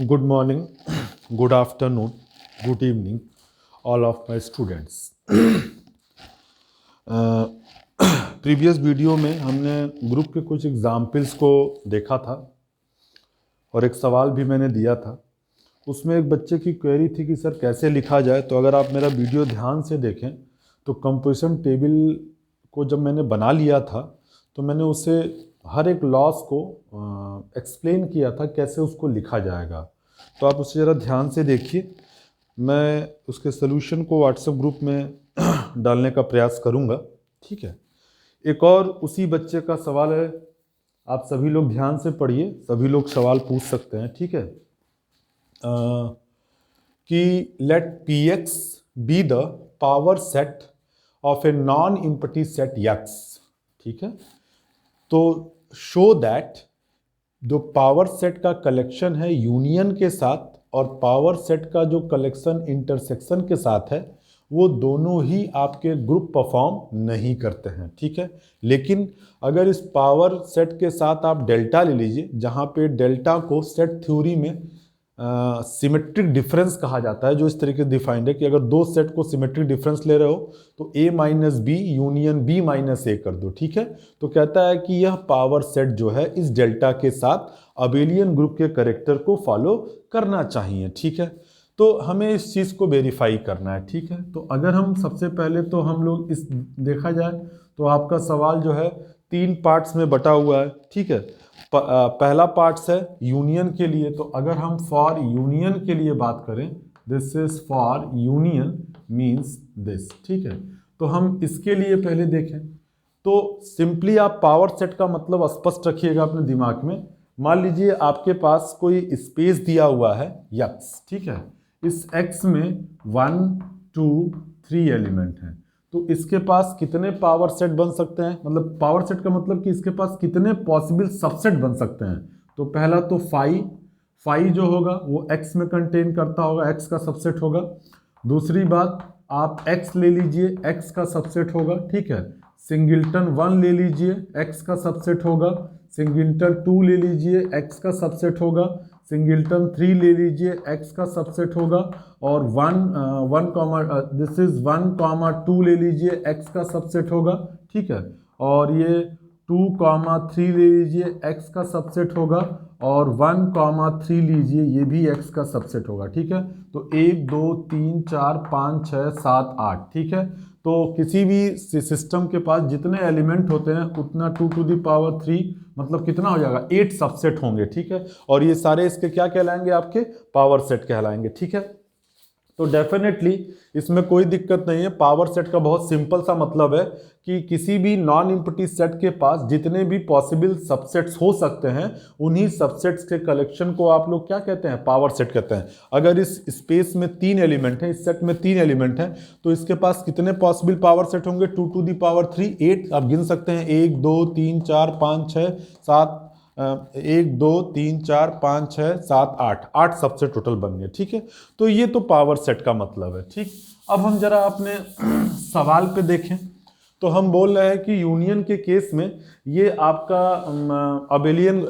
Good morning, good afternoon, good evening, all of my students. Previous video में हमने group के कुछ examples को देखा था और एक सवाल भी मैंने दिया था। उसमें एक बच्चे की क्वेरी थी कि सर कैसे लिखा जाए। तो अगर आप मेरा वीडियो ध्यान से देखें तो कंपोजिशन टेबल को जब मैंने बना लिया था तो मैंने उसे हर एक लॉस को एक्सप्लेन किया था कैसे उसको लिखा जाएगा। तो आप उसे ज़रा ध्यान से देखिए। मैं उसके सलूशन को व्हाट्सएप ग्रुप में डालने का प्रयास करूंगा, ठीक है। एक और उसी बच्चे का सवाल है, आप सभी लोग ध्यान से पढ़िए, सभी लोग सवाल पूछ सकते हैं, ठीक है। कि let P X be the power set of a non empty set X, ठीक है। तो शो दैट जो पावर सेट का कलेक्शन है यूनियन के साथ और पावर सेट का जो कलेक्शन इंटरसेक्शन के साथ है वो दोनों ही आपके ग्रुप परफॉर्म नहीं करते हैं, ठीक है। लेकिन अगर इस पावर सेट के साथ आप डेल्टा ले लीजिए, जहाँ पे डेल्टा को सेट थ्योरी में सिमेट्रिक डिफरेंस कहा जाता है, जो इस तरीके से डिफाइंड है कि अगर दो सेट को सिमेट्रिक डिफरेंस ले रहे हो तो a minus B union b minus A कर दो, ठीक है। तो कहता है कि यह पावर सेट जो है इस डेल्टा के साथ अबेलियन ग्रुप के कैरेक्टर को फॉलो करना चाहिए, ठीक है। तो हमें इस चीज़ को वेरीफाई करना है, ठीक है। तो अगर हम सबसे पहले तो हम लोग इस देखा जाए तो आपका सवाल जो है 3 पार्ट्स में बटा हुआ है, ठीक है। पहला पार्ट्स है यूनियन के लिए। तो अगर हम फॉर यूनियन के लिए बात करें, this is for union means this, ठीक है। तो हम इसके लिए पहले देखें तो सिंपली आप पावर सेट का मतलब स्पष्ट रखिएगा अपने दिमाग में। मान लीजिए आपके पास कोई स्पेस दिया हुआ है x, ठीक है। इस x में 1 2 3 एलिमेंट हैं। तो इसके पास कितने पावर सेट बन सकते हैं, मतलब पावर सेट का मतलब कि इसके पास कितने पॉसिबल सबसेट बन सकते हैं। तो पहला तो फाई जो होगा वो x में कंटेन करता होगा, x का सबसेट होगा। दूसरी बात आप x ले लीजिए, x का सबसेट होगा, ठीक है। सिंगल्टन 1 ले लीजिए, x का सबसेट होगा। सिंगल्टन 2 ले लीजिए, x का सबसेट होगा। सिंगल्टन 3 ले लीजिए, x का सबसेट होगा। और 1 2 ले लीजिए, x का सबसेट होगा, ठीक है। और ये 2 3 ले लीजिए, x का सबसेट होगा। और 1 3 लीजिए, ये भी x का सबसेट होगा, ठीक है। तो 1 2 3 4 5 6 7 8, ठीक है। तो किसी भी सिस्टम के पास जितने एलिमेंट होते हैं उतना 2 to the power 3 मतलब कितना हो जाएगा, 8 सबसेट होंगे, ठीक है। और ये सारे इसके क्या कहलाएंगे, आपके पावर सेट कहलाएंगे, ठीक है। तो डेफिनेटली इसमें कोई दिक्कत नहीं है। पावर सेट का बहुत सिंपल सा मतलब है कि किसी भी नॉन इम्पटी सेट के पास जितने भी पॉसिबल सबसेट्स हो सकते हैं उन्हीं सबसेट्स के कलेक्शन को आप लोग क्या कहते हैं, पावर सेट कहते हैं। अगर इस स्पेस में 3 एलिमेंट हैं, इस सेट में 3 एलिमेंट हैं, तो इसके पास कितने पॉसिबल पावर सेट होंगे, 2 to the power 3 8 आप गिन सकते हैं, 1 2 3 4 5 6 7 1 2 3 4 5 6 7 8 सबसेट टोटल बन गए, ठीक है। तो ये तो पावर सेट का मतलब है, ठीक। अब हम जरा अपने सवाल पे देखें तो हम बोल रहे हैं कि यूनियन के केस में ये आपका अबेलियन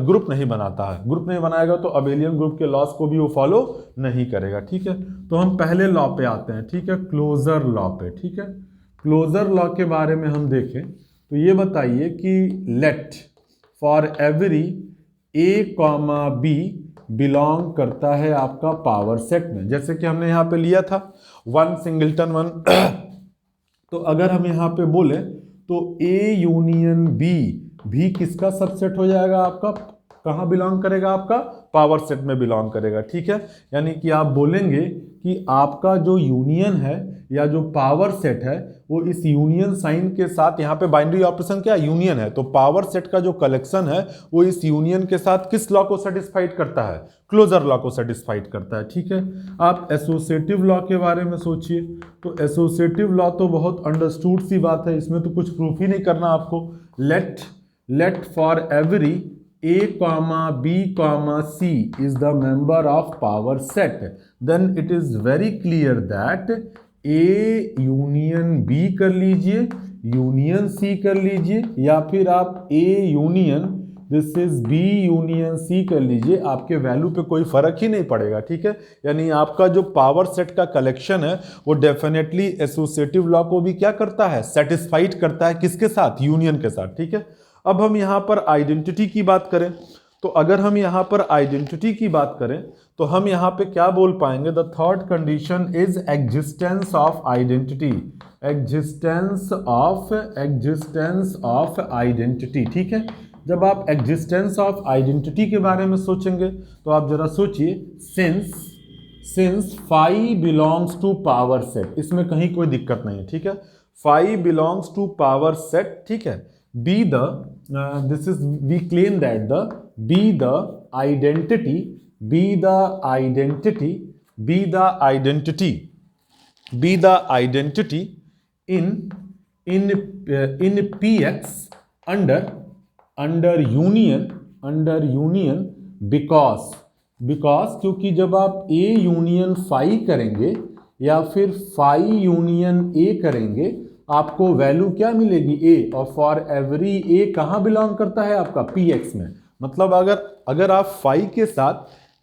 ग्रुप नहीं बनाता है। ग्रुप नहीं बनाएगा तो अबेलियन ग्रुप के लॉस को भी वो फॉलो नहीं करेगा, ठीक है। तो हम पहले लॉ पे आते हैं, ठीक है, क्लोजर लॉ पे, ठीक है। क्लोजर लॉ के बारे में हम देखें तो ये बताइए कि let for every a, b belong करता है आपका पावर सेट में। जैसे कि हमने यहाँ पे लिया था 1 सिंगल्टन 1 तो अगर हम यहाँ पे बोले तो a यूनियन b भी किसका सबसेट हो जाएगा, आपका कहाँ बिलोंग करेगा, आपका पावर सेट में बिलोंग करेगा, ठीक है। यानी कि आप बोलेंगे कि आपका जो यूनियन है या जो पावर सेट है वो इस यूनियन साइन के साथ, यहाँ पे बाइनरी ऑपरेशन क्या यूनियन है, तो पावर सेट का जो कलेक्शन है वो इस यूनियन के साथ किस लॉ को सेटिस्फाइड करता है, क्लोजर लॉ को सेटिस्फाइड करता है, ठीक है। आप एसोसिएटिव लॉ के बारे में सोचिए। तो एसोसिएटिव लॉ तो बहुत अंडरस्टूड सी बात है, इसमें तो कुछ प्रूफ ही नहीं करना आपको। Let for every a, b, c is the member of power set, then it is very clear that a union b कर लीजिए, यूनियन c कर लीजिए, या फिर आप a union this is B union C कर लीजिए, आपके वैल्यू पे कोई फर्क ही नहीं पड़ेगा, ठीक है। यानी आपका जो पावर सेट का कलेक्शन है वो डेफिनेटली एसोसिएटिव लॉ को भी क्या करता है, सेटिस्फाइड करता है, किसके साथ, यूनियन के साथ, ठीक है। अब हम यहां पर आइडेंटिटी की बात करें, तो अगर हम यहां पर आइडेंटिटी की बात करें तो हम यहां पे क्या बोल पाएंगे, the third condition is existence of identity, existence of identity, ठीक है। जब आप एग्जिस्टेंस ऑफ आइडेंटिटी के बारे में सोचेंगे तो आप जरा सोचिए, since phi belongs to power set, इसमें कहीं कोई दिक्कत नहीं है, ठीक है। Phi belongs to power set, ठीक है। Be the this is we claim that the be the identity in px under union because क्योंकि जब आप a यूनियन फाई करेंगे या फिर फाई यूनियन a करेंगे आपको वैल्यू क्या मिलेगी, a, और फॉर एवरी a कहाँ बिलोंग करता है आपका px में। मतलब अगर आप फाई के साथ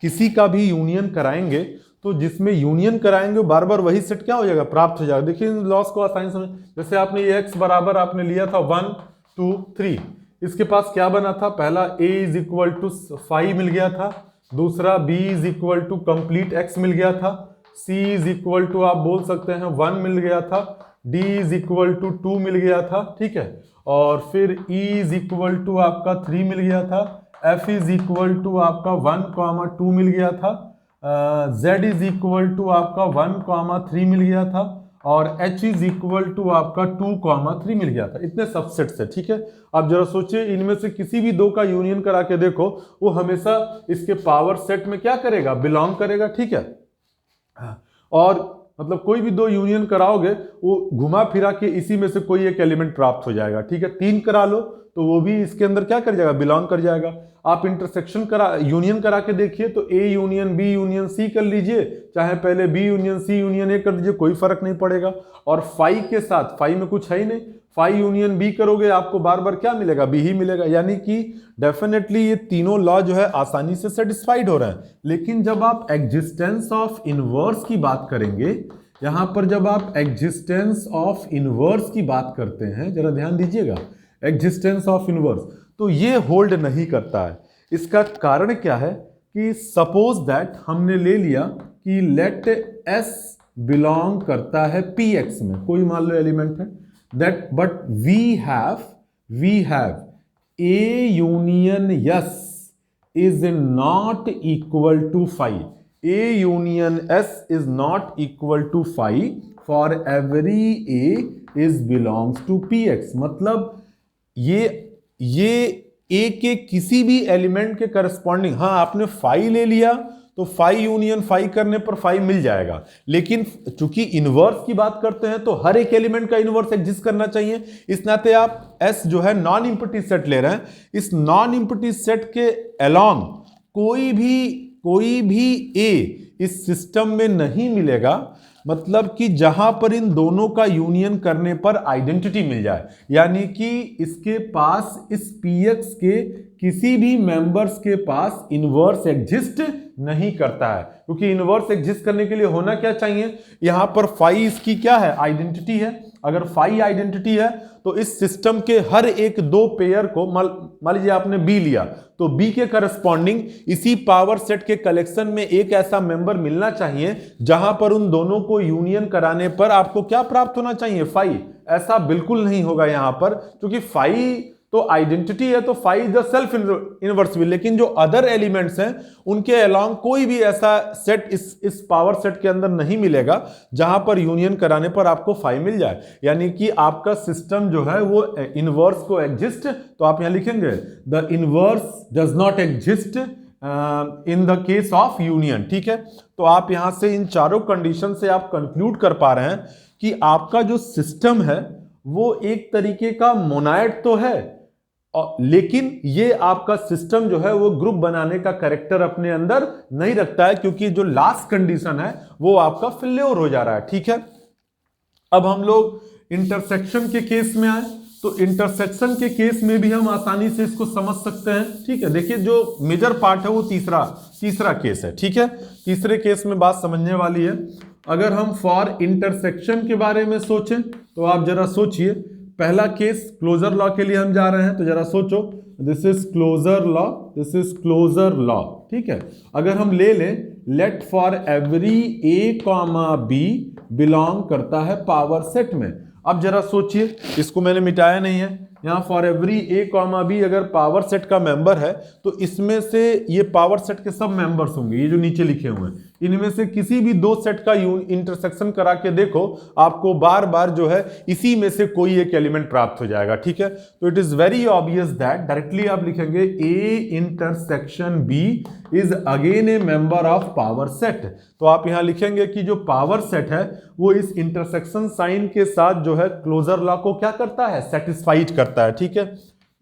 किसी का भी यूनियन कराएंगे तो जिसमें यूनियन कराएंगे बार बार वही सेट क्या हो जाएगा, प्राप्त हो जाएगा। देखिए इन लॉस को आसानी समझ, जैसे आपने ये x बराबर आपने लिया था 1 2 3, इसके पास क्या बना था, पहला a इज इक्वल टू 5 मिल गया था, दूसरा b is equal to complete x मिल गया था, c इज इक्वल टू आप बोल सकते हैं 1 मिल गया था, d इज इक्वल टू 2 मिल गया था, ठीक है। और फिर e इज इक्वल टू आपका 3 मिल गया था, f इज इक्वल टू आपका 1,2 मिल गया था, z इज इक्वल टू आपका 1,3 मिल गया था, और h इज इक्वल टू आपका 2,3 मिल गया था। इतने सबसेट से, ठीक है। आप जरा सोचिए इनमें से किसी भी दो का यूनियन करा के देखो, वो हमेशा इसके पावर सेट में क्या करेगा, बिलोंग करेगा, ठीक है। और मतलब कोई भी दो यूनियन कराओगे वो घुमा फिरा के इसी में से कोई एक एलिमेंट प्राप्त हो जाएगा, ठीक है। 3 करा लो तो वो भी इसके अंदर क्या कर जाएगा, बिलोंग कर जाएगा। आप इंटरसेक्शन यूनियन करा के देखिए तो A union B union C कर लीजिए, चाहे पहले B union C union A कर दीजिए, कोई फर्क नहीं पड़ेगा। और फाई के साथ, फाई में कुछ है ही नहीं, फाई यूनियन बी करोगे आपको बार बार क्या मिलेगा, बी ही मिलेगा। यानी कि डेफिनेटली ये तीनों लॉ जो है आसानी से सेटिस्फाइड हो रहे हैं। लेकिन जब आप एग्जिस्टेंस ऑफ इनवर्स की बात करेंगे, यहां पर जब आप एग्जिस्टेंस ऑफ इनवर्स की बात करते हैं, जरा ध्यान दीजिएगा, एग्जिस्टेंस ऑफ इनवर्स, तो ये होल्ड नहीं करता है। इसका कारण क्या है कि सपोज दैट हमने ले लिया कि लेट s बिलोंग करता है px में, कोई मान लो एलिमेंट है, that but we have a union s is not equal to phi, a union s is not equal to phi for every a is belongs to px। मतलब ये a के किसी भी एलिमेंट के करस्पॉन्डिंग, हाँ आपने phi ले लिया तो फाई यूनियन फाई करने पर फाई मिल जाएगा, लेकिन चूंकि इनवर्स की बात करते हैं तो हर एक एलिमेंट का इनवर्स एग्जिस्ट करना चाहिए। इस नाते आप S जो है नॉन इम्पटी सेट ले रहे हैं, इस नॉन इम्पटी सेट के अलोंग कोई भी A इस सिस्टम में नहीं मिलेगा, मतलब कि जहां पर इन दोनों का यूनियन करने पर आइडेंटिटी मिल जाए। यानी कि इसके पास, इस px के किसी भी मेंबर्स के पास इनवर्स एग्जिस्ट नहीं करता है, क्योंकि इनवर्स एग्जिस्ट करने के लिए होना क्या चाहिए, यहां पर फाई इसकी क्या है, आइडेंटिटी है। अगर फाई आइडेंटिटी है तो इस सिस्टम के हर एक दो पेयर को, मान लीजिए आपने बी लिया तो बी के करस्पॉन्डिंग इसी पावर सेट के कलेक्शन में एक ऐसा मेंबर मिलना चाहिए जहां पर उन दोनों को यूनियन कराने पर आपको क्या प्राप्त होना चाहिए, फाई। ऐसा बिल्कुल नहीं होगा यहां पर, क्योंकि फाई तो आइडेंटिटी है तो फाई इज द सेल्फ इनवर्सिबल, लेकिन जो अदर एलिमेंट्स हैं उनके अलोंग कोई भी ऐसा सेट इस पावर सेट के अंदर नहीं मिलेगा जहां पर यूनियन कराने पर आपको फाई मिल जाए। यानी कि आपका सिस्टम जो है वो इनवर्स को एग्जिस्ट, तो आप यहां लिखेंगे the inverse does not exist in the case of union, ठीक है। तो आप यहां से इन चारों कंडीशन से आप कंक्लूड कर पा रहे हैं कि आपका जो सिस्टम है वो एक तरीके का मोनाइड तो है, लेकिन ये आपका सिस्टम जो है वो ग्रुप बनाने का कैरेक्टर अपने अंदर नहीं रखता है, क्योंकि जो लास्ट कंडीशन है वो आपका फेल्योर हो जा रहा है, ठीक है। अब हम लोग इंटरसेक्शन के केस में आए तो इंटरसेक्शन के केस में भी हम आसानी से इसको समझ सकते हैं। ठीक है, देखिए जो मेजर पार्ट है वो तीसरा केस है। ठीक है, तीसरे केस में बात समझने वाली है। अगर हम फॉर इंटरसेक्शन के बारे में सोचें तो आप जरा सोचिए, पहला केस क्लोजर लॉ के लिए हम जा रहे हैं, तो जरा सोचो, this is closure law, this is closure law. ठीक है, अगर हम ले लें let for every A comma B belong करता है पावर सेट में। अब जरा सोचिए, इसको मैंने मिटाया नहीं है, यहाँ for every A comma B अगर पावर सेट का मेंबर है तो इसमें से ये पावर सेट के सब मेंबर्स होंगे, ये जो नीचे लिखे हुए हैं, इनमें से किसी भी दो सेट का इंटरसेक्शन करा के देखो, आपको बार बार जो है इसी में से कोई एक एलिमेंट प्राप्त हो जाएगा। ठीक है, तो it is very obvious that directly आप लिखेंगे A intersection B is again A member of power set. तो आप यहां लिखेंगे कि जो पावर सेट है वो इस इंटरसेक्शन साइन के साथ जो है क्लोजर लॉ को क्या करता है, सेटिस्फाइड करता है। ठीक है,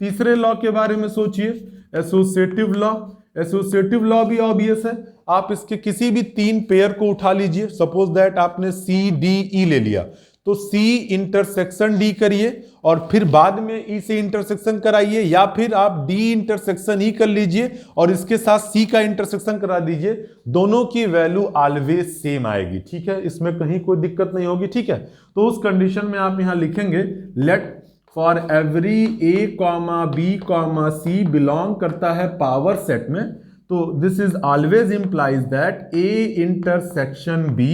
तीसरे लॉ के बारे में सोचिए, एसोसिएटिव लॉ। एसोसिएटिव लॉ भी ऑब्वियस है, आप इसके किसी भी तीन पेयर को उठा लीजिए, सपोज दैट आपने सी डी ई ले लिया, तो सी इंटरसेक्शन डी करिए और फिर बाद में ई से इंटरसेक्शन कराइए, या फिर आप डी इंटरसेक्शन ई कर लीजिए और इसके साथ सी का इंटरसेक्शन करा दीजिए, दोनों की वैल्यू ऑलवेज सेम आएगी। ठीक है, इसमें कहीं कोई दिक्कत नहीं होगी। ठीक है, तो उस कंडीशन में आप यहां लिखेंगे let for every A comma B comma C belong करता है पावर सेट में, तो this is always implies that A intersection B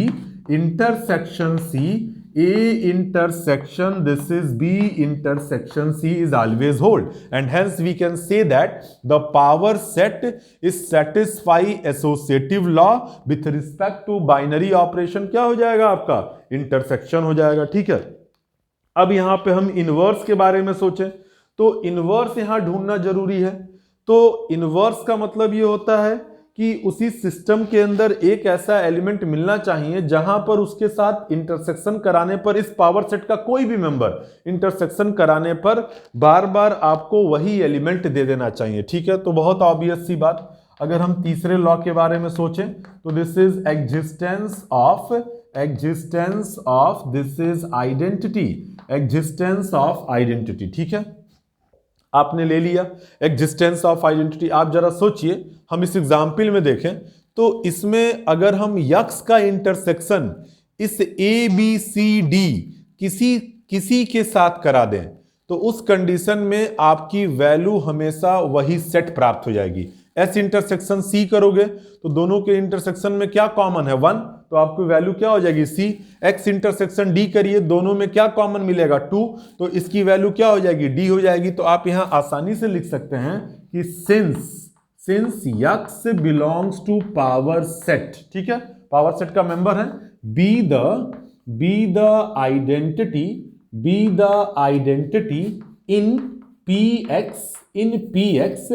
intersection C A intersection this is B intersection C is always hold, and hence we can say that the power set is satisfy associative law with respect to binary operation। क्या हो जाएगा आपका, intersection हो जाएगा। ठीक है, अब यहां पे हम इनवर्स के बारे में सोचें तो इनवर्स यहां ढूंढना जरूरी है। तो इनवर्स का मतलब ये होता है कि उसी सिस्टम के अंदर एक ऐसा एलिमेंट मिलना चाहिए जहां पर उसके साथ इंटरसेक्शन कराने पर, इस पावर सेट का कोई भी मेंबर इंटरसेक्शन कराने पर बार बार आपको वही एलिमेंट दे देना चाहिए। ठीक है, तो बहुत ऑब्वियस सी बात। अगर हम तीसरे लॉ के बारे में सोचें तो this is existence of this is identity, existence of identity. ठीक है, आपने ले लिया एग्जिस्टेंस ऑफ आइडेंटिटी। आप जरा सोचिए, हम इस एग्जाम्पल में देखें तो इसमें अगर हम यक्स का इंटरसेक्शन इस ए बी सी डी किसी के साथ करा दें तो उस कंडीशन में आपकी वैल्यू हमेशा वही सेट प्राप्त हो जाएगी। एस इंटरसेक्शन सी करोगे तो दोनों के इंटरसेक्शन में क्या कॉमन है, 1, तो आपकी वैल्यू क्या हो जाएगी सी। एक्स इंटरसेक्शन डी करिए, दोनों में क्या कॉमन मिलेगा, 2, तो इसकी वैल्यू क्या हो जाएगी, डी हो जाएगी। तो आप यहां आसानी से लिख सकते हैं कि since X belongs to power set, ठीक है, पावर सेट का मेंबर है, be the identity in P X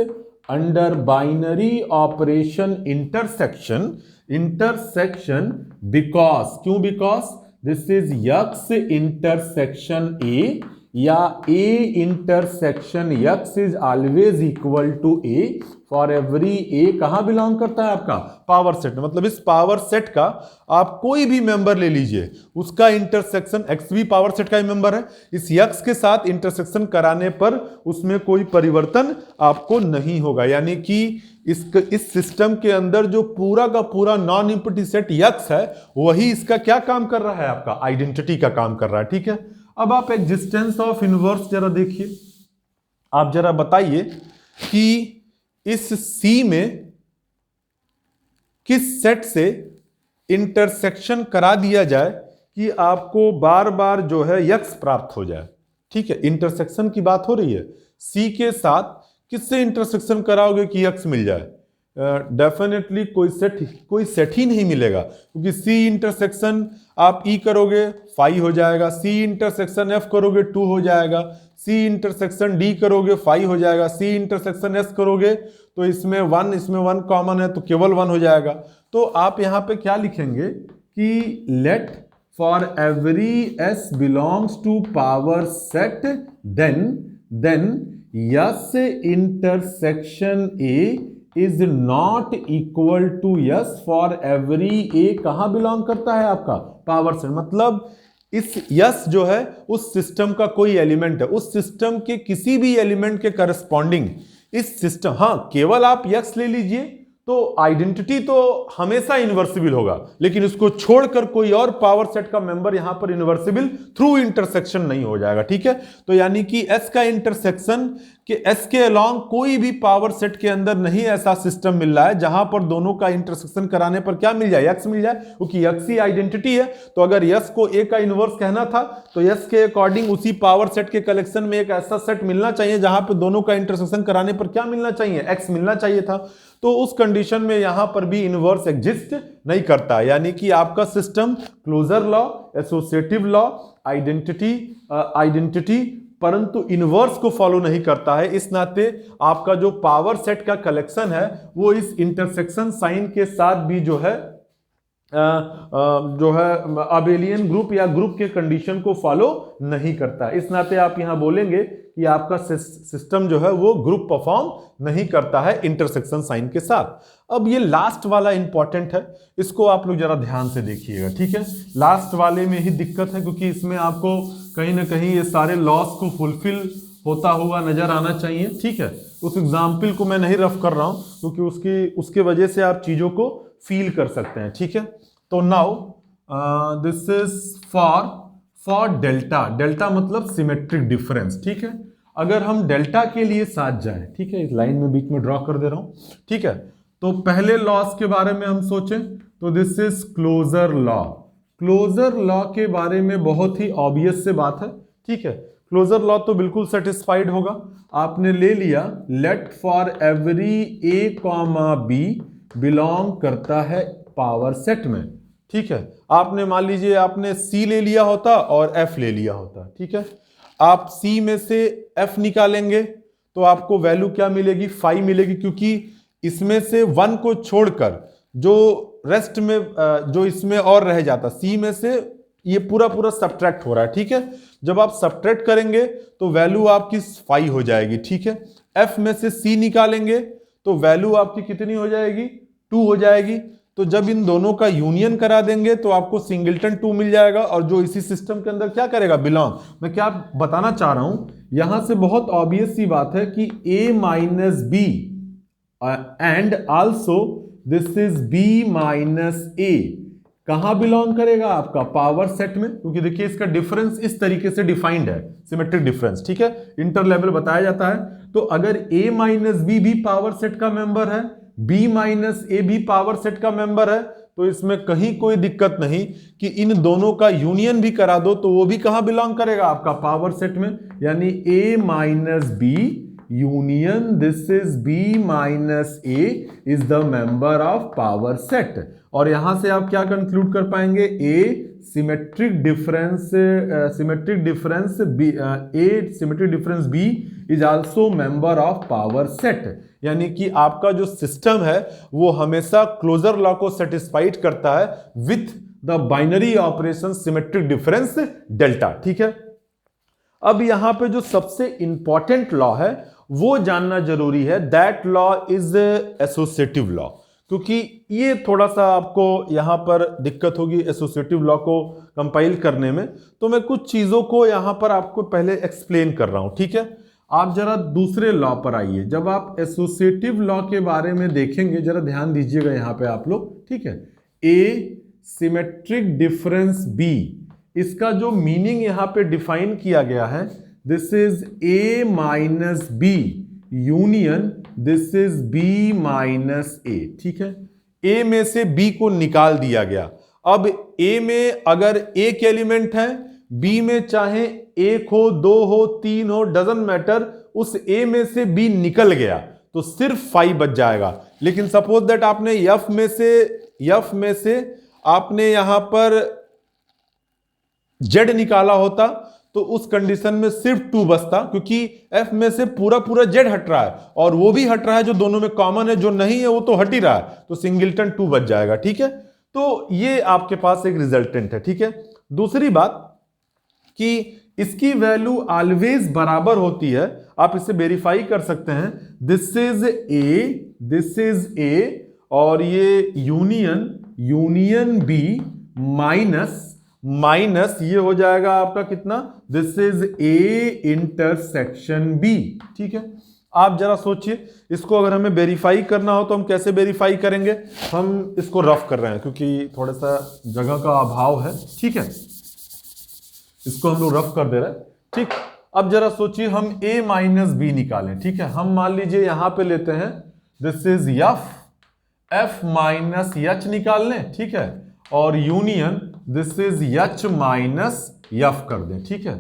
under binary operation intersection because this is X intersection A या A intersection X is always equal to A for every A कहां belong करता है आपका, power set में। मतलब इस power set का आप कोई भी मेंबर ले लीजिए, उसका इंटरसेक्शन, एक्स भी पावर सेट का ही मेंबर है, इस यक्स के साथ इंटरसेक्शन कराने पर उसमें कोई परिवर्तन आपको नहीं होगा। यानी कि इस सिस्टम के अंदर जो पूरा का पूरा नॉन एम्प्टी सेट यक्स है वही इसका क्या काम कर रहा है, आपका आइडेंटिटी का काम कर रहा है। ठीक है, अब आप एग्जिस्टेंस ऑफ इनवर्स जरा देखिए, आप जरा बताइए कि इस सी में किस सेट से इंटरसेक्शन करा दिया जाए कि आपको बार बार जो है यक्स प्राप्त हो जाए। ठीक है, इंटरसेक्शन की बात हो रही है, सी के साथ किससे इंटरसेक्शन कराओगे कि यक्स मिल जाए, डेफिनेटली कोई सेट ही नहीं मिलेगा, क्योंकि सी इंटरसेक्शन आप ई करोगे 5 हो जाएगा, सी इंटरसेक्शन एफ करोगे 2 हो जाएगा, सी इंटरसेक्शन डी करोगे 5 हो जाएगा, सी इंटरसेक्शन एस करोगे तो इसमें 1 कॉमन है तो केवल 1 हो जाएगा। तो आप यहां पे क्या लिखेंगे कि let for every S belongs to power set then S intersection A is not equal to S for every A कहां बिलोंग करता है आपका, पावर सेट। मतलब इस यस जो है उस सिस्टम का कोई एलिमेंट है, उस सिस्टम के किसी भी एलिमेंट के करस्पॉन्डिंग इस सिस्टम, हाँ केवल आप यस ले लीजिए तो आइडेंटिटी तो हमेशा इन्वर्सिबल होगा, लेकिन उसको छोड़कर कोई और पावर सेट का मेंबर यहां पर इन्वर्सिबल थ्रू इंटरसेक्शन नहीं हो जाएगा, ठीक है। तो यानी कि एस का इंटरसेक्शन कि एस के अलोंग कोई भी पावर सेट के अंदर नहीं ऐसा सिस्टम मिल रहा है जहां पर दोनों का इंटरसेक्शन कराने पर क्या मिल जाए, एक्स मिल जाए, क्योंकि एक्स ही आइडेंटिटी है। तो अगर यस को ए का इनवर्स कहना था तो यस के अकॉर्डिंग उसी पावर सेट के कलेक्शन में एक ऐसा सेट मिलना चाहिए जहां पर दोनों का इंटरसेक्शन कराने पर क्या मिलना चाहिए, एक्स मिलना चाहिए था। तो उस कंडीशन में यहां पर भी इनवर्स एग्जिस्ट नहीं करता, यानी कि आपका system closure law, associative law, identity परंतु इनवर्स को फॉलो नहीं करता है। इस नाते आपका जो पावर सेट का कलेक्शन है वो इस इंटरसेक्शन साइन के साथ भी जो है अबेलियन ग्रुप या ग्रुप के कंडीशन को फॉलो नहीं करता। इस नाते आप यहां बोलेंगे कि आपका सिस्टम जो है वो ग्रुप परफॉर्म नहीं करता है इंटरसेक्शन साइन के साथ। अब ये लास्ट वाला इंपॉर्टेंट है, इसको आप लोग जरा ध्यान से देखिएगा, ठीक है। लास्ट वाले में ही दिक्कत है क्योंकि इसमें आपको कहीं ना कहीं ये सारे लॉस को फुलफिल होता हुआ नजर आना चाहिए, ठीक है। उस एग्जाम्पल को मैं नहीं रफ कर रहा हूं क्योंकि उसके वजह से आप चीजों को फील कर सकते हैं, ठीक है। तो now this is for delta, delta मतलब सिमेट्रिक डिफरेंस, ठीक है। अगर हम डेल्टा के लिए साथ जाएं, ठीक है, इस लाइन में बीच में ड्रॉ कर दे रहा हूं, ठीक है। तो पहले लॉस के बारे में हम सोचें तो this is closure law. Closure law के बारे में बहुत ही ऑब्वियस से बात है, ठीक है। क्लोजर लॉ तो बिल्कुल सेटिस्फाइड होगा। आपने ले लिया let for every A comma B belong करता है पावर सेट में, ठीक है। आपने मान लीजिए आपने सी ले लिया होता और एफ ले लिया होता, ठीक है। आप सी में से एफ निकालेंगे तो आपको वैल्यू क्या मिलेगी, 5 मिलेगी, क्योंकि इसमें से 1 को छोड़कर जो रेस्ट में जो इसमें और रह जाता, सी में से ये पूरा पूरा सब्ट्रैक्ट हो रहा है, ठीक है। जब आप सब्ट्रैक्ट करेंगे तो वैल्यू आपकी 5 हो जाएगी, ठीक है। एफ में से सी निकालेंगे तो वैल्यू आपकी कितनी हो जाएगी, 2 हो जाएगी। तो जब इन दोनों का यूनियन करा देंगे तो आपको सिंगलटन 2 मिल जाएगा, और जो इसी सिस्टम के अंदर क्या करेगा, बिलोंग। मैं क्या बताना चाह रहा हूं, यहां से बहुत ऑब्वियस सी बात है कि a minus B and also this is b minus a कहां बिलोंग करेगा, आपका पावर सेट में, क्योंकि देखिए इसका डिफरेंस इस तरीके से डिफाइंड है, सिमेट्रिक डिफरेंस, ठीक है, इंटर लेवल बताया जाता है। तो अगर a माइनस बी भी पावर सेट का मेंबर है, b माइनस ए भी पावर सेट का मेंबर है, तो इसमें कहीं कोई दिक्कत नहीं कि इन दोनों का यूनियन भी करा दो तो वो भी कहां बिलोंग करेगा, आपका पावर सेट में। यानी a minus B union this is b minus A is the member of power set. और यहां से आप क्या कंक्लूड कर पाएंगे, a symmetric difference b is also member of power set. यानी कि आपका जो सिस्टम है वो हमेशा क्लोजर लॉ को सेटिस्फाइड करता है with the binary operation symmetric difference delta, ठीक है। अब यहां पे जो सबसे इंपॉर्टेंट लॉ है वो जानना जरूरी है, that law is associative law, क्योंकि ये थोड़ा सा आपको यहां पर दिक्कत होगी एसोसिएटिव लॉ को कंपाइल करने में। तो मैं कुछ चीजों को यहां पर आपको पहले एक्सप्लेन कर रहा हूं, ठीक है। आप जरा दूसरे लॉ पर आइए। जब आप एसोसिएटिव लॉ के बारे में देखेंगे, जरा ध्यान दीजिएगा यहां पे आप लोग, ठीक है। ए सिमेट्रिक डिफरेंस बी, इसका जो मीनिंग यहां पे डिफाइन किया गया है, this is A minus B union this is B minus A, ठीक है। ए में से बी को निकाल दिया गया। अब ए में अगर एक एलिमेंट है, बी में चाहे 1 हो, 2 हो, 3 हो, डजंट मैटर, उस ए में से बी निकल गया तो सिर्फ 5 बच जाएगा। लेकिन सपोज दैट आपने एफ में से आपने यहां पर जेड निकाला होता तो उस कंडीशन में सिर्फ 2 बचता, क्योंकि एफ में से पूरा पूरा जेड हट रहा है और वो भी हट रहा है जो दोनों में कॉमन है, जो नहीं है वो तो हट ही रहा है, तो सिंगलटन 2 बच जाएगा, ठीक है। तो ये आपके पास एक रिजल्टेंट है, ठीक है। दूसरी बात कि इसकी वैल्यू ऑलवेज बराबर होती है, आप इसे वेरीफाई कर सकते हैं, दिस इज ए और ये यूनियन बी माइनस ये हो जाएगा आपका कितना, this is A intersection B. ठीक है, आप जरा सोचिए, इसको अगर हमें वेरीफाई करना हो तो हम कैसे वेरीफाई करेंगे। हम इसको रफ कर रहे हैं क्योंकि थोड़ा सा जगह का अभाव है। ठीक है, इसको हम लोग रफ कर दे रहे हैं। ठीक, अब जरा सोचिए हम a माइनस बी निकालें। ठीक है, हम मान लीजिए यहां पे लेते हैं this is f minus H निकाल लें। ठीक है, और union this is H minus F कर दें। ठीक है,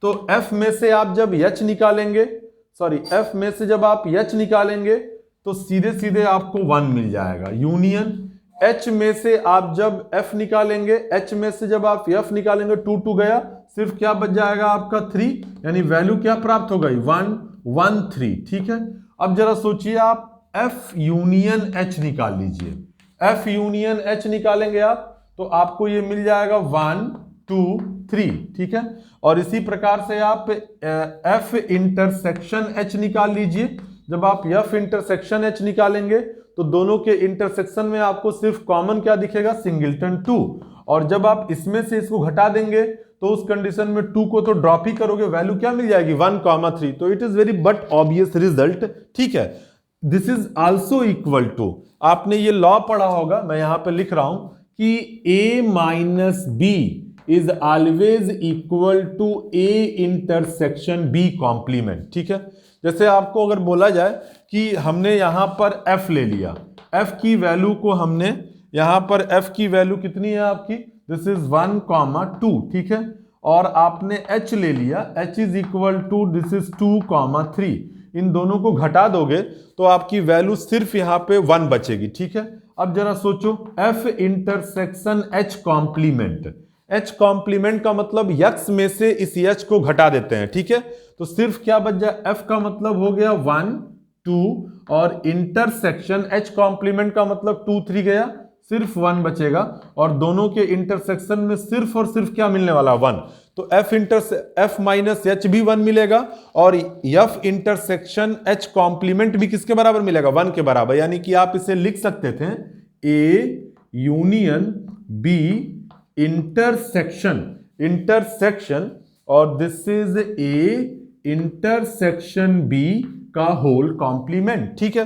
तो f में से आप जब h निकालेंगे, सॉरी f में से जब आप h निकालेंगे तो सीधे सीधे आपको 1 मिल जाएगा। यूनियन h में से आप जब f निकालेंगे, h में से जब आप f निकालेंगे 2 2 गया, सिर्फ क्या बच जाएगा आपका 3, यानी वैल्यू क्या प्राप्त हो गई 1 1 3। ठीक है, अब जरा सोचिए आप f यूनियन h निकाल लीजिए। f यूनियन h निकालेंगे आप तो आपको ये मिल जाएगा 1 2 3। ठीक है, और इसी प्रकार से आप f इंटरसेक्शन h निकाल लीजिए। जब आप f इंटरसेक्शन h निकालेंगे तो दोनों के इंटरसेक्शन में आपको सिर्फ कॉमन क्या दिखेगा, सिंगलटन 2। और जब आप इसमें से इसको घटा देंगे तो उस कंडीशन में 2 को तो ड्रॉप ही करोगे, वैल्यू क्या मिल जाएगी 1 3। तो it is very but obvious result. ठीक है, this is also equal to, आपने ये लॉ पढ़ा होगा, मैं यहां पे लिख रहा हूं कि a minus B is always equal to a intersection b complement. ठीक है, जैसे आपको अगर बोला जाए कि हमने यहां पर f ले लिया, f की वैल्यू को हमने यहां पर f की वैल्यू कितनी है आपकी, दिस इज 1 2। ठीक है, और आपने h ले लिया, h is equal to this is 2 3। इन दोनों को घटा दोगे तो आपकी वैल्यू सिर्फ यहां पे 1 बचेगी। ठीक है, अब जरा सोचो f intersection h complement, h complement का मतलब x में से इस h को घटा देते हैं। ठीक है, तो सिर्फ क्या बच जाए, f का मतलब हो गया 1 2, और इंटरसेक्शन h कॉम्प्लीमेंट का मतलब 2 3 गया, सिर्फ 1 बचेगा, और दोनों के इंटरसेक्शन में सिर्फ और सिर्फ क्या मिलने वाला 1। तो f माइनस h भी 1 मिलेगा, और f इंटरसेक्शन h कॉम्प्लीमेंट भी किसके बराबर मिलेगा, 1 के बराबर। यानी कि आप इसे लिख सकते थे a यूनियन b इंटरसेक्शन और this is a intersection b का होल कॉम्प्लीमेंट। ठीक है,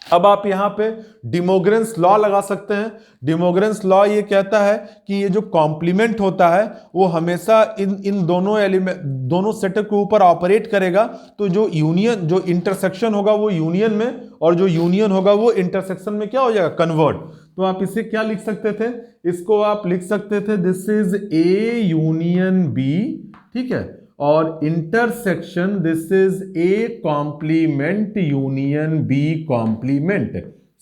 अब आप यहां पे डिमोग्रेंस लॉ लगा सकते हैं। डिमोग्रेंस लॉ ये कहता है कि ये जो कॉम्प्लीमेंट होता है वो हमेशा इन दोनों एलिमेंट, दोनों सेटअप के ऊपर ऑपरेट करेगा। तो जो यूनियन, जो इंटरसेक्शन होगा वो यूनियन में, और जो यूनियन होगा वो इंटरसेक्शन में क्या हो जाएगा, कन्वर्ट। तो आप इसे क्या लिख सकते थे, इसको आप लिख सकते थे this is A union B. ठीक है, और intersection this is A complement union B complement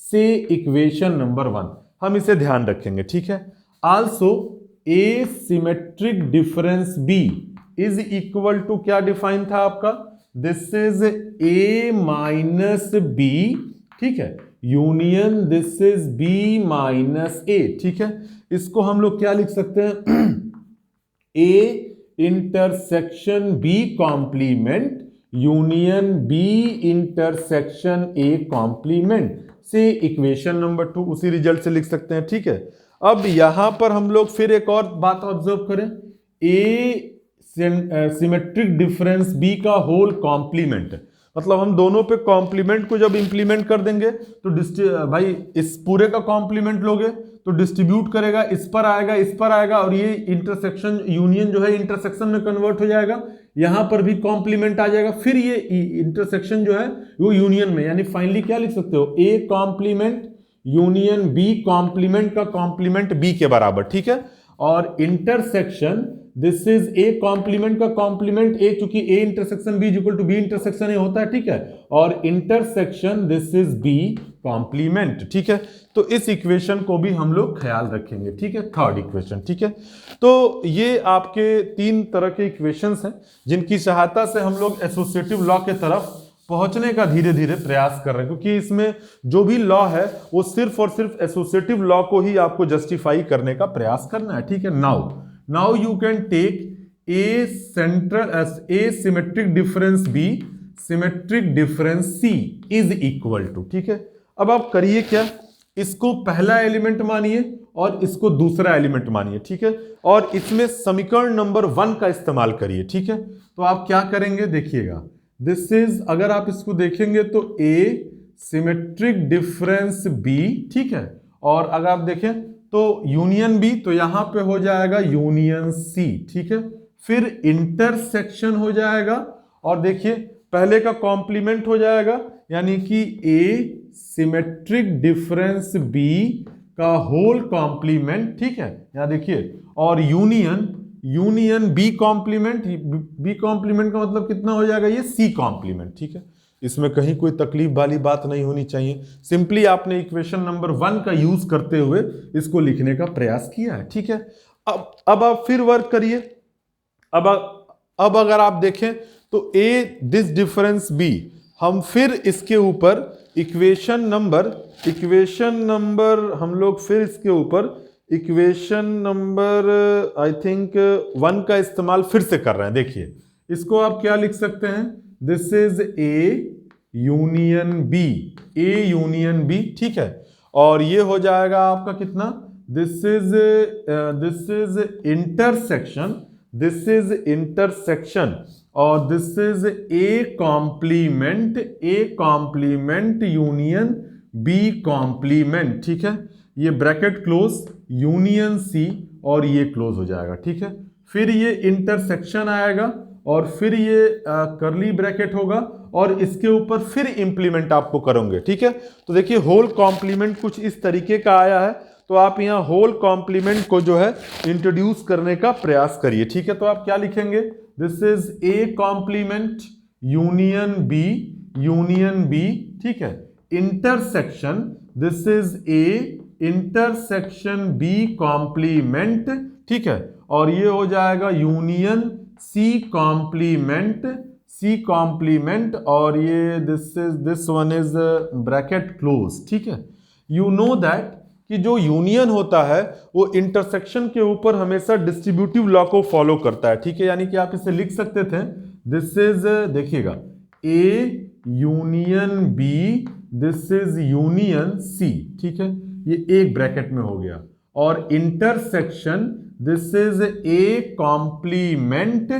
से इक्वेशन नंबर 1 हम इसे ध्यान रखेंगे। ठीक है, also A symmetric difference B is equal to, क्या डिफाइन था आपका, this is A minus B. ठीक है, union this is B minus A. ठीक है, इसको हम लोग क्या लिख सकते हैं, A intersection B complement union B intersection A complement से इक्वेशन नंबर 2 उसी रिजल्ट से लिख सकते हैं। ठीक है, अब यहां पर हम लोग फिर एक और बात ऑब्जर्व करें, ए सिमेट्रिक डिफरेंस बी का होल कॉम्प्लीमेंट, मतलब हम दोनों पे कॉम्प्लीमेंट को जब इंप्लीमेंट कर देंगे तो भाई इस पूरे का कॉम्प्लीमेंट लोगे तो डिस्ट्रीब्यूट करेगा, इस पर आएगा, इस पर आएगा, और ये इंटरसेक्शन यूनियन जो है इंटरसेक्शन में कन्वर्ट हो जाएगा। यहां पर भी कॉम्प्लीमेंट आ जाएगा, फिर ये इंटरसेक्शन जो है वो यूनियन में, यानी फाइनली क्या लिख सकते हो, A complement union B complement का कॉम्प्लीमेंट बी के बराबर। ठीक है, और intersection this is A complement का कॉम्प्लीमेंट ए, चूंकि A intersection B equal to B intersection A होता है। ठीक है, और intersection this is B complement. ठीक है, तो इस इक्वेशन को भी हम लोग ख्याल रखेंगे। ठीक है, थर्ड इक्वेशन। ठीक है, तो ये आपके 3 तरह के इक्वेशंस हैं जिनकी सहायता से हम लोग एसोसिएटिव लॉ के तरफ पहुंचने का धीरे धीरे प्रयास कर रहे हैं, क्योंकि इसमें जो भी लॉ है वो सिर्फ और सिर्फ एसोसिएटिव लॉ को ही आपको जस्टिफाई करने का प्रयास करना है। ठीक है, now you can take A symmetric difference B symmetric difference C is equal to. ठीक है, अब आप करिए क्या, इसको पहला एलिमेंट मानिए और इसको दूसरा एलिमेंट मानिए, ठीक है, और इसमें समीकरण नंबर 1 का इस्तेमाल करिए, ठीक है। तो आप क्या करेंगे देखिएगा, दिस इज, अगर आप इसको देखेंगे तो ए सिमेट्रिक डिफरेंस बी, ठीक है, और अगर आप देखें तो यूनियन बी, तो यहां पे हो जाएगा यूनियन सी, ठीक है, फिर इंटरसेक्शन हो जाएगा, और देखिए पहले का कॉम्प्लीमेंट हो जाएगा, यानी कि ए सिमेट्रिक डिफरेंस बी का होल कॉम्प्लीमेंट, ठीक है, यहां देखिए, और यूनियन बी कॉम्प्लीमेंट का मतलब कितना हो जाएगा, ये सी कॉम्प्लीमेंट, ठीक है। इसमें कहीं कोई तकलीफ वाली बात नहीं होनी चाहिए, सिंपली आपने इक्वेशन नंबर 1 का यूज करते हुए इसको लिखने का प्रयास किया है, ठीक है। अब आप फिर वर्क करिए। अब अगर आप देखें तो ए दिस डिफरेंस बी, हम फिर इसके ऊपर इक्वेशन नंबर हम लोग फिर इसके ऊपर इक्वेशन नंबर आई थिंक 1 का इस्तेमाल फिर से कर रहे हैं। देखिए इसको आप क्या लिख सकते हैं, this is A union B, ठीक है, और ये हो जाएगा आपका कितना, दिस इज इंटरसेक्शन, और this is A complement union B complement, ठीक है, ये ब्रैकेट क्लोज, यूनियन सी, और ये क्लोज हो जाएगा, ठीक है। फिर ये इंटरसेक्शन आएगा, और फिर ये करली ब्रैकेट होगा, और इसके ऊपर फिर इंप्लीमेंट आपको करोगे, ठीक है। तो देखिए होल कॉम्प्लीमेंट कुछ इस तरीके का आया है, तो आप यहां होल कॉम्प्लीमेंट को जो है इंट्रोड्यूस करने का प्रयास करिए, ठीक है। तो आप क्या लिखेंगे, this is A complement union B, ठीक है, intersection, this is A intersection B complement, ठीक है, और ये हो जाएगा यूनियन सी कॉम्प्लीमेंट, और ये this one is bracket close, ठीक है। यू नो दैट कि जो यूनियन होता है वो इंटरसेक्शन के ऊपर हमेशा डिस्ट्रीब्यूटिव लॉ को फॉलो करता है, ठीक है, यानी कि आप इसे लिख सकते थे, दिस इज, देखिएगा, A union B, this is union C, ठीक है, ये एक ब्रैकेट में हो गया, और intersection, this is A complement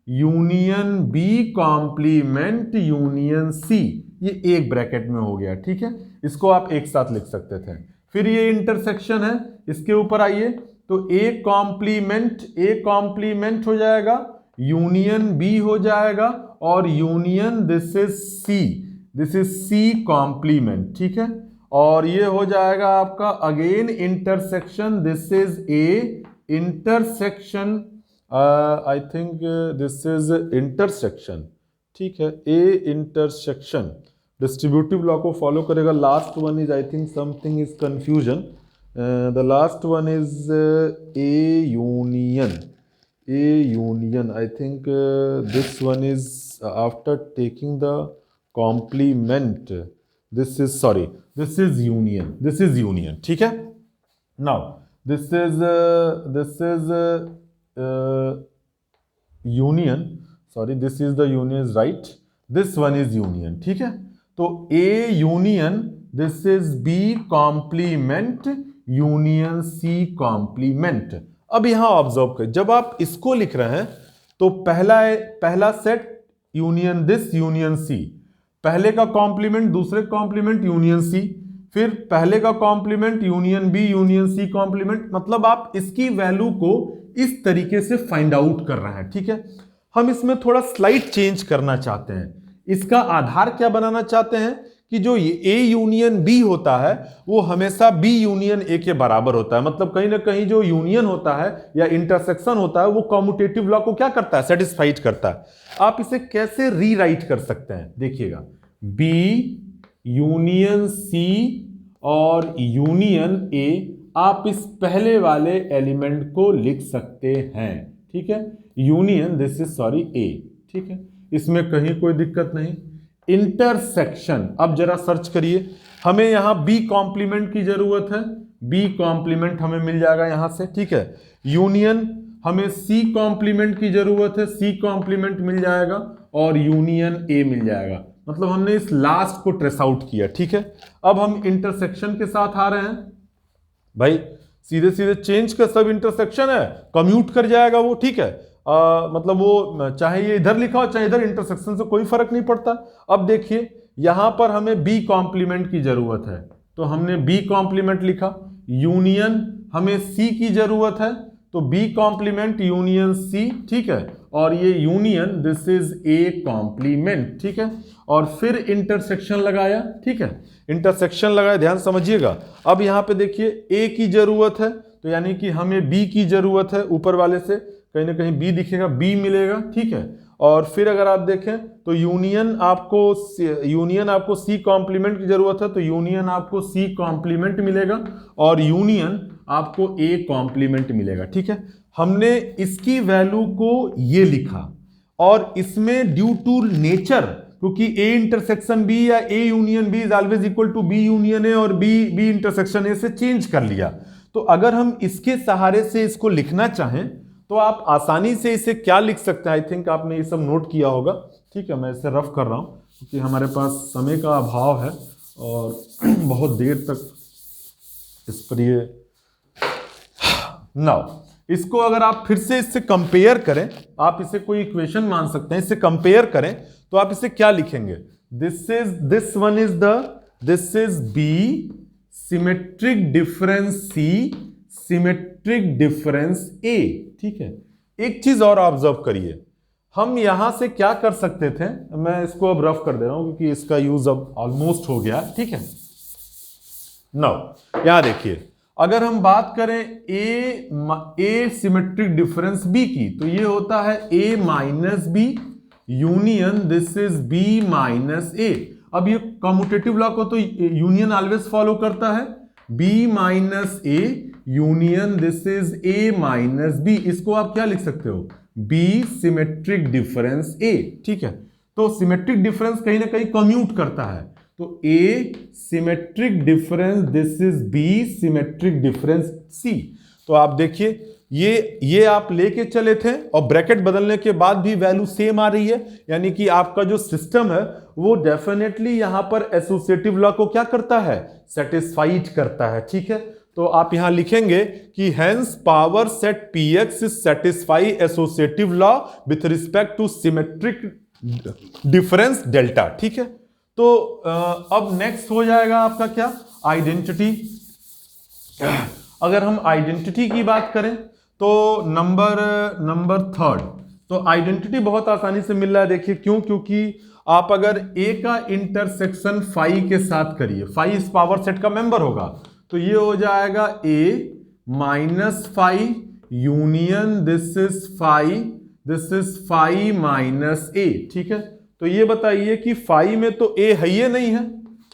union B complement union C, ये एक ब्रैकेट में हो गया, ठीक है। इसको आप एक साथ लिख सकते थे। फिर ये इंटरसेक्शन है, इसके ऊपर आइए, तो ए कॉम्प्लीमेंट हो जाएगा, यूनियन बी हो जाएगा, और union this is C complement, ठीक है, और ये हो जाएगा आपका again intersection, this is A intersection, I think this is intersection, ठीक है, ए इंटरसेक्शन डिस्ट्रीब्यूटिव लॉ को फॉलो करेगा। Last one is I think something is confusion, the last one is A union, I think this one is after taking the complement, this is union, ठीक है। Now this is union, sorry, this is the union is right, this one is union, ठीक है। तो A union, this is B complement union C complement. अब यहां observe करें, जब आप इसको लिख रहे हैं तो पहला set union this union C, पहले का कॉम्प्लीमेंट, दूसरे कॉम्प्लीमेंट यूनियन सी, फिर पहले का complement union B union C complement, मतलब आप इसकी वैल्यू को इस तरीके से फाइंड आउट कर रहे हैं, ठीक है। हम इसमें थोड़ा स्लाइड चेंज करना चाहते हैं, इसका आधार क्या बनाना चाहते हैं कि जो ए यूनियन बी होता है वो हमेशा बी यूनियन ए के बराबर होता है, मतलब कहीं ना कहीं जो यूनियन होता है या इंटरसेक्शन होता है वो कॉम्यूटेटिव लॉ को क्या करता है, सेटिस्फाइड करता है। आप इसे कैसे रीराइट कर सकते हैं, देखिएगा, बी यूनियन सी और यूनियन ए, आप इस पहले वाले एलिमेंट को लिख सकते हैं, ठीक है, यूनियन दिस इज ए, ठीक है, इसमें कहीं कोई दिक्कत नहीं। इंटरसेक्शन, अब जरा सर्च करिए, हमें यहां बी कॉम्प्लीमेंट की जरूरत है, बी कॉम्प्लीमेंट हमें मिल जाएगा यहां से, ठीक है। यूनियन, हमें सी कॉम्प्लीमेंट की जरूरत है, सी कॉम्प्लीमेंट मिल जाएगा, और यूनियन ए मिल जाएगा, मतलब हमने इस लास्ट को ट्रेस आउट किया, ठीक है। अब हम इंटरसेक्शन के साथ आ रहे हैं भाई, सीधे सीधे चेंज का सब इंटरसेक्शन है, कम्यूट कर जाएगा वो, ठीक है। मतलब वो चाहे ये इधर लिखा हो चाहे इधर, इंटरसेक्शन से कोई फर्क नहीं पड़ता। अब देखिए यहां पर हमें बी कॉम्प्लीमेंट की जरूरत है, तो हमने बी कॉम्प्लीमेंट लिखा। यूनियन हमें सी की जरूरत है, तो बी कॉम्प्लीमेंट यूनियन सी, ठीक है। और ये union this is A complement, ठीक है। और फिर इंटरसेक्शन लगाया, ठीक है, इंटरसेक्शन लगाया, ध्यान समझिएगा। अब यहां पे देखिए ए की जरूरत है, तो यानी कि हमें बी की जरूरत है, ऊपर वाले से कहीं ना कहीं बी दिखेगा, बी मिलेगा, ठीक है। और फिर अगर आप देखें तो यूनियन आपको सी कॉम्प्लीमेंट की जरूरत है, तो यूनियन आपको सी कॉम्प्लीमेंट मिलेगा, और यूनियन आपको ए कॉम्प्लीमेंट मिलेगा, ठीक है। हमने इसकी वैल्यू को ये लिखा, और इसमें ड्यू टू नेचर, क्योंकि ए इंटरसेक्शन बी या A union B is always equal to B union A, और बी इंटरसेक्शन ए से चेंज कर लिया। तो अगर हम इसके सहारे से इसको लिखना चाहें तो आप आसानी से इसे क्या लिख सकते हैं, आई थिंक आपने ये सब नोट किया होगा, ठीक है। मैं इसे रफ कर रहा हूं क्योंकि हमारे पास समय का अभाव है और बहुत देर तक इस पर ये नाउ इसको अगर आप फिर से इससे कंपेयर करें, आप इसे कोई इक्वेशन मान सकते हैं, इससे कंपेयर करें तो आप इसे क्या लिखेंगे, this one is B symmetric difference C symmetric difference A, ठीक है। एक चीज और ऑब्जर्व करिए, हम यहां से क्या कर सकते थे, मैं इसको अब रफ कर दे रहा हूं क्योंकि इसका यूज अब ऑलमोस्ट हो गया, ठीक है। नाउ यहां देखिए, अगर हम बात करें ए सिमेट्रिक डिफरेंस बी की, तो ये होता है A minus B union this is B minus A. अब ये कम्यूटेटिव लॉ को तो यूनियन ऑलवेज फॉलो करता है, B minus A union this is A minus B. इसको आप क्या लिख सकते हो, बी सिमेट्रिक डिफरेंस ए, ठीक है। तो सिमेट्रिक डिफरेंस कहीं ना कहीं कम्यूट करता है, तो A symmetric difference this is B symmetric difference C. तो आप देखिए ये आप लेके चले थे और ब्रैकेट बदलने के बाद भी वैल्यू सेम आ रही है, यानी कि आपका जो सिस्टम है वो डेफिनेटली यहां पर एसोसिएटिव लॉ को क्या करता है, सेटिस्फाइड करता है, ठीक है। तो आप यहां लिखेंगे कि hence power set px is satisfy associative law with respect to symmetric difference delta, ठीक है। तो अब नेक्स्ट हो जाएगा आपका क्या, आइडेंटिटी। अगर हम आइडेंटिटी की बात करें तो नंबर थर्ड, तो आइडेंटिटी बहुत आसानी से मिल रहा है, देखिए क्यों, क्योंकि आप अगर ए का इंटरसेक्शन फाई के साथ करिए, फाई इस पावर सेट का मेंबर होगा, तो ये हो जाएगा A minus phi union this is phi minus A, ठीक है। तो ये बताइए कि फाई में तो ए है ही नहीं है,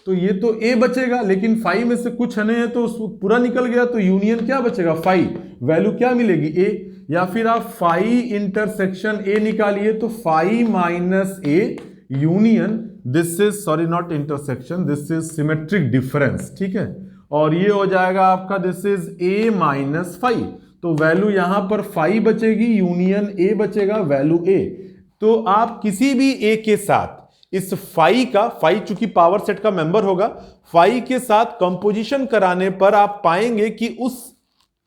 तो ये तो ए बचेगा, लेकिन फाई में से कुछ नहीं है तो पूरा निकल गया, तो यूनियन क्या बचेगा, फाई, वैल्यू क्या मिलेगी ए। या फिर आप फाई इंटरसेक्शन ए निकालिए, तो phi minus A union this is sorry not intersection this is symmetric difference, ठीक है। और ये हो जाएगा आपका this is A minus phi, तो वैल्यू यहां पर फाई बचेगी, यूनियन ए बचेगा, वैल्यू ए। तो आप किसी भी ए के साथ इस फाई चूंकि पावर सेट का मेंबर होगा, फाई के साथ कंपोजिशन कराने पर आप पाएंगे कि उस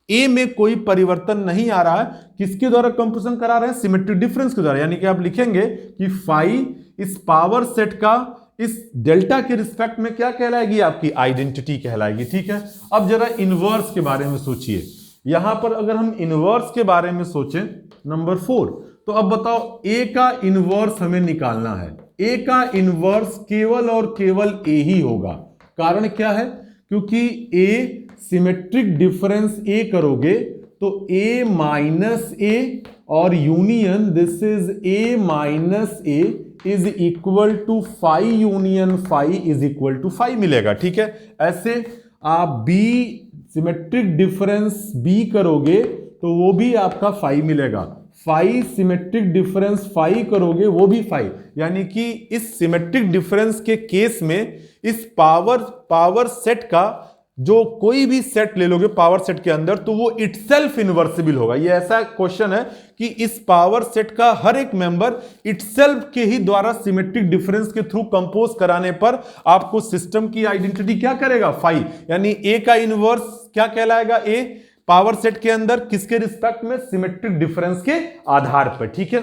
ए में कोई परिवर्तन नहीं आ रहा है। किसके द्वारा कंपोजिशन करा रहे हैं, सिमेट्रिक डिफरेंस के द्वारा, यानी कि आप लिखेंगे कि फाई इस पावर सेट का इस डेल्टा के रिस्पेक्ट में क्या कहलाएगी, आपकी आइडेंटिटी कहलाएगी, ठीक है। अब जरा इनवर्स के बारे में सोचिए, यहां पर अगर हम इनवर्स के बारे में सोचें नंबर 4, तो अब बताओ ए का इनवर्स हमें निकालना है, ए का इनवर्स केवल और केवल ए ही होगा। कारण क्या है, क्योंकि ए सिमेट्रिक डिफरेंस ए करोगे तो ए माइनस ए और union this is A minus A is equal to phi union phi is equal to phi मिलेगा, ठीक है। ऐसे आप बी सिमेट्रिक डिफरेंस बी करोगे तो वो भी आपका फाई मिलेगा, फाई सिमेट्रिक डिफरेंस फाई करोगे वो भी फाई, यानी कि इस सिमेट्रिक डिफरेंस के केस में इस पावर सेट का जो कोई भी सेट ले लोगे पावर सेट के अंदर तो वो इटसेल्फ इन्वर्सिबल होगा। ये ऐसा क्वेश्चन है कि इस पावर सेट का हर एक मेंबर इटसेल्फ के ही द्वारा सिमेट्रिक डिफरेंस के थ्रू कंपोज कराने पर आपको सिस्टम की आइडेंटिटी क्या करेगा, फाई, यानी ए का इनवर्स क्या कहलाएगा, ए पावर सेट के अंदर किसके रिस्पेक्ट में, सिमेट्रिक डिफरेंस के आधार पर। ठीक है,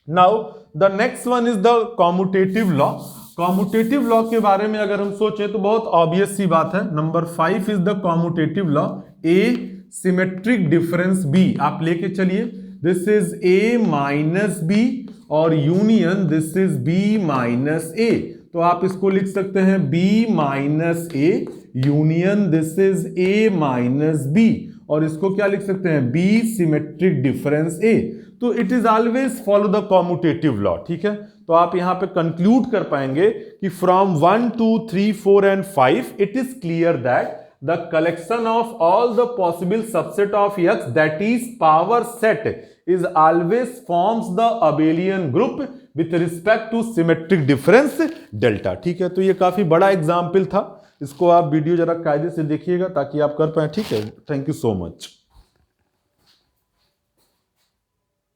now the next one is the commutative law. Commutative law के बारे में अगर हम सोचें तो बहुत ऑब्वियस सी बात है। Number 5 is the commutative law, A symmetric difference B आप लेके चलिए, this is A minus B और union this is B minus A. तो आप इसको लिख सकते हैं B minus A union this is A minus B, और इसको क्या लिख सकते हैं, बी सिमेट्रिक डिफरेंस ए। तो it is always follow the commutative law. ठीक है, तो आप यहां पे कंक्लूड कर पाएंगे कि from 1 2 3 4 and 5 it is clear that the collection of all the possible subset of X that is power set is always forms the abelian group with respect to symmetric difference delta. ठीक है, तो ये काफी बड़ा example था, इसको आप video जरा कायदे से देखिएगा ताकि आप कर पाए। ठीक है, थैंक यू सो मच।